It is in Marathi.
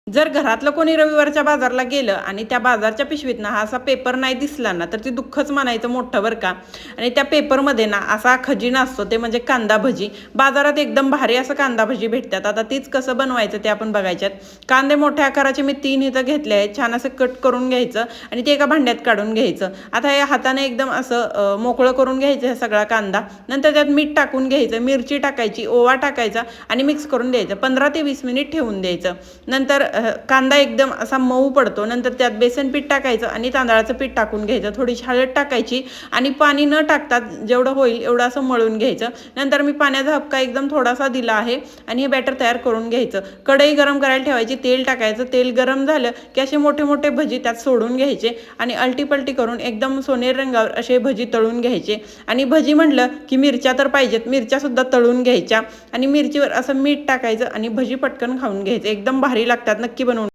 जर घरातलं कोणी रविवारच्या बाजारला गेलं आणि त्या बाजारच्या पिशवीतनं हा असा पेपर नाही दिसला ना, तर ते दुःखच मानायचं मोठं बरं का. आणि त्या पेपरमध्ये ना असा खजिना असतो, ते म्हणजे कांदा भजी. बाजारात एकदम भारी असं कांदा भजी भेटतात. आता तीच कसं बनवायचं ते आपण बघायच्यात. कांदे मोठ्या आकाराचे मी 3 इथं घेतले आहेत. छान असं कट करून घ्यायचं आणि ते एका भांड्यात काढून घ्यायचं. आता या हाताने एकदम असं मोकळं करून घ्यायचं हे सगळा कांदा. नंतर त्यात मीठ टाकून घ्यायचं, मिरची टाकायची, ओवा टाकायचा आणि मिक्स करून द्यायचं. 15 ते 20 मिनिट ठेवून द्यायचं. नंतर कांदा एकदम असा मऊ पडतो. नंतर त्यात बेसन पीठ टाकायचं आणि तांदळाचं पीठ टाकून घ्यायचं. थोडीशी हळद टाकायची आणि पाणी न टाकता जेवढं होईल एवढं असं मळून घ्यायचं. नंतर मी पाण्याचा हबका एकदम थोडासा दिला आहे आणि हे बॅटर तयार करून घ्यायचं. कढई गरम करायला ठेवायची, तेल टाकायचं. तेल गरम झालं की असे मोठे मोठे भजी त्यात सोडून घ्यायचे आणि अलटीपलटी करून एकदम सोनेरी रंगावर असे भजी तळून घ्यायचे. आणि भजी म्हटलं की मिरच्या तर पाहिजेत, मिरच्या सुद्धा तळून घ्यायच्या आणि मिरचीवर असं मीठ टाकायचं आणि भजी पटकन खाऊन घ्यायचं. एकदम भारी लागतात, नक्की बनवून